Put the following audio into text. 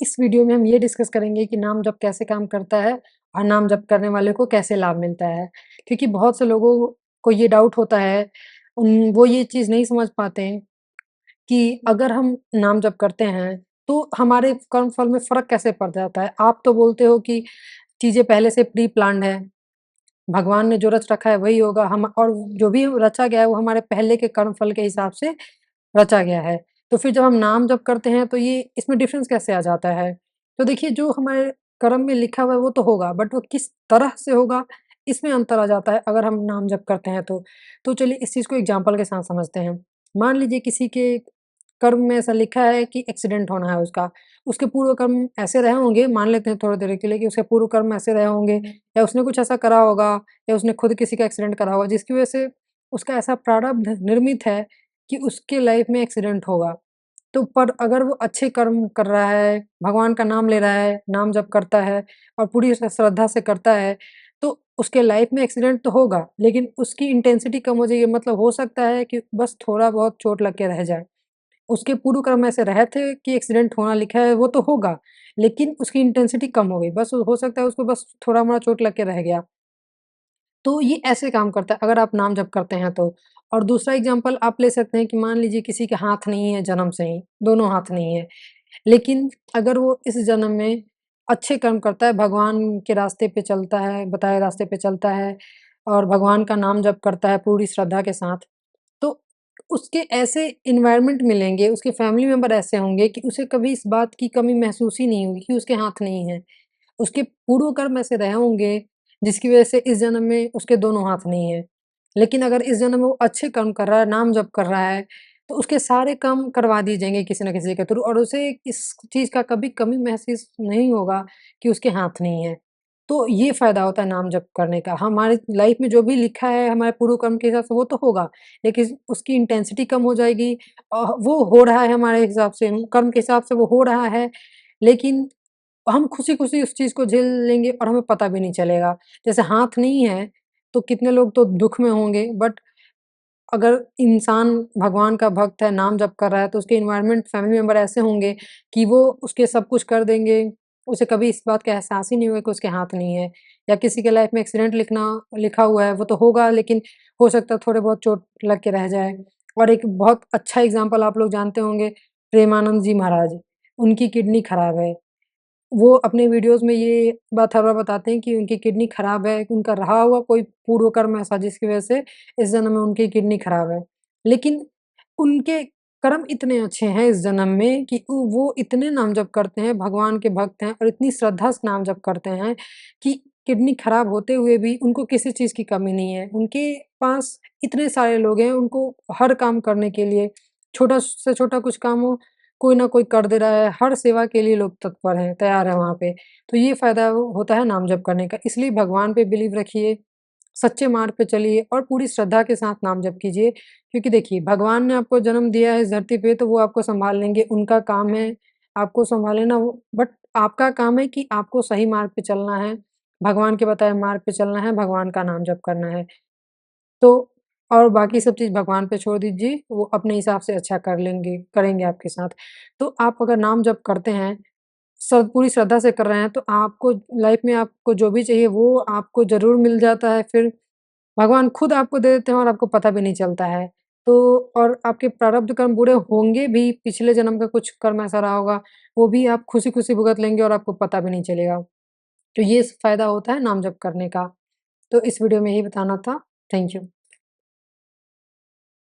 इस वीडियो में हम ये डिस्कस करेंगे कि नाम जप कैसे काम करता है और नाम जप करने वाले को कैसे लाभ मिलता है। क्योंकि बहुत से लोगों को ये डाउट होता है, वो ये चीज़ नहीं समझ पाते हैं कि अगर हम नाम जप करते हैं, तो हमारे कर्म फल में फ़र्क कैसे पड़ जाता है। आप तो बोलते हो कि चीज़ें पहले से प्री प्लान्ड है, भगवान ने जो रच रखा है वही होगा, हम और जो भी रचा गया है वो हमारे पहले के कर्म फल के हिसाब से रचा गया है। तो फिर जब हम नाम जप करते हैं तो ये इसमें डिफ़रेंस कैसे आ जाता है? तो देखिए, जो हमारे कर्म में लिखा हुआ है वो तो होगा, बट वो किस तरह से होगा, इसमें अंतर आ जाता है अगर हम नाम जप करते हैं तो। तो चलिए इस चीज़ को एग्ज़ाम्पल के साथ समझते हैं। मान लीजिए किसी के कर्म में ऐसा लिखा है कि एक्सीडेंट होना है उसका, उसके पूर्व कर्म ऐसे रहे होंगे, मान लेते हैं थोड़ी देर के लिए कि उसके पूर्व कर्म ऐसे रहे होंगे, या उसने कुछ ऐसा करा होगा, या उसने खुद किसी का एक्सीडेंट करा होगा जिसकी वज़ह से उसका ऐसा प्रारब्ध निर्मित है कि उसके लाइफ में एक्सीडेंट होगा। तो पर अगर वो अच्छे कर्म कर रहा है, भगवान का नाम ले रहा है, नाम जप करता है और पूरी श्रद्धा से करता है, तो उसके लाइफ में एक्सीडेंट तो होगा, लेकिन उसकी इंटेंसिटी कम हो जाएगी, मतलब हो सकता है कि बस थोड़ा-बहुत चोट लग के रह जाए। उसके पूर्व कर्म ऐसे रहे थे कि एक्सीडेंट होना लिखा है वो तो होगा, लेकिन उसकी इंटेंसिटी कम हो गई, बस हो सकता है उसको बस थोड़ा-मोड़ा चोट लग के रह गया। तो ये ऐसे काम करता है अगर आप नाम जप करते हैं तो। और दूसरा एग्ज़ाम्पल आप ले सकते हैं कि मान लीजिए किसी के हाथ नहीं है जन्म से ही, दोनों हाथ नहीं है। लेकिन अगर वो इस जन्म में अच्छे कर्म करता है, भगवान के रास्ते पे चलता है, बताए रास्ते पे चलता है और भगवान का नाम जप करता है पूरी श्रद्धा के साथ, तो उसके ऐसे एनवायरनमेंट मिलेंगे, उसके फैमिली मेंबर ऐसे होंगे कि उसे कभी इस बात की कमी महसूस ही नहीं होगी कि उसके हाथ नहीं है। उसके पूर्व कर्म ऐसे रहे होंगे, जिसकी वज़ह से इस जन्म में उसके दोनों हाथ नहीं है। लेकिन अगर इस जन्म में वो अच्छे कर्म कर रहा है, नाम जप कर रहा है, तो उसके सारे काम करवा दिए जाएँगे किसी न किसी के थ्रू और उसे इस चीज़ का कभी कमी महसूस नहीं होगा कि उसके हाथ नहीं है। तो ये फ़ायदा होता है नाम जप करने का। हमारी लाइफ़ में जो भी लिखा है हमारे पूर्व कर्म के हिसाब से वो तो होगा, लेकिन उसकी इंटेंसिटी कम हो जाएगी। वो हो रहा है हमारे हिसाब से, कर्म के हिसाब से वो हो रहा है, लेकिन हम खुशी-खुशी उस चीज़ को झेल लेंगे और हमें पता भी नहीं चलेगा। जैसे हाथ नहीं है, तो कितने लोग तो दुःख में होंगे, बट अगर इंसान भगवान का भक्त है, नाम जप कर रहा है, तो उसके एनवायरनमेंट फैमिली मेंबर ऐसे होंगे कि वो उसके सब कुछ कर देंगे। उसे कभी इस बात का एहसास ही नहीं होगा कि उसके हाथ नहीं है। या किसी के लाइफ में एक्सीडेंट लिखा हुआ है, वो तो होगा, लेकिन हो सकता है थोड़े बहुत चोट लग के रह जाए। और एक बहुत अच्छा एग्ज़ाम्पल आप लोग जानते होंगे, प्रेमानंद जी महाराज, उनकी किडनी खराब है। वो अपने वीडियोज़ में ये बात हर बार बताते हैं कि उनकी किडनी खराब है, उनका रहा हुआ कोई पूर्व कर्म ऐसा जिसकी वज़ह से इस जन्म में उनकी किडनी खराब है। लेकिन उनके कर्म इतने अच्छे हैं इस जन्म में कि वो इतने नाम जप करते हैं, भगवान के भक्त हैं और इतनी श्रद्धा से नाम जप करते हैं कि किडनी खराब होते हुए भी उनको किसी चीज़ की कमी नहीं है। उनके पास इतने सारे लोग हैं, उनको हर काम करने के लिए, छोटा से छोटा कुछ काम हो, कोई ना कोई कर दे रहा है, हर सेवा के लिए लोग तत्पर हैं, तैयार हैं वहाँ पे। तो ये फ़ायदा होता है नाम जप करने का, इसलिए भगवान पे बिलीव रखिए, सच्चे मार्ग पे चलिए और पूरी श्रद्धा के साथ नाम जप कीजिए। क्योंकि देखिए, भगवान ने आपको जन्म दिया है इस धरती पे तो वो आपको सँभाल लेंगे, उनका काम है आपको सँभालना वो, बट आपका काम है कि आपको सही मार्ग पे चलना है, भगवान के बताए मार्ग पे चलना है, भगवान का नाम जप करना है। तो और बाकी सब चीज़ भगवान पे छोड़ दीजिए, वो अपने हिसाब से अच्छा करेंगे आपके साथ। तो आप अगर नाम जप करते हैं, सब पूरी श्रद्धा से कर रहे हैं, तो आपको लाइफ़ में आपको जो भी चाहिए वो आपको ज़रूर मिल जाता है, फिर भगवान खुद आपको दे देते हैं और आपको पता भी नहीं चलता है। तो और आपके प्रारब्ध कर्म बुरे होंगे भी, पिछले जन्म का कुछ कर्म ऐसा रहा होगा, वो भी आप खुशी-खुशी भुगत लेंगे और आपको पता भी नहीं चलेगा। तो ये फ़ायदा होता है नाम जप करने का। तो इस वीडियो में यही बताना था। Thank you.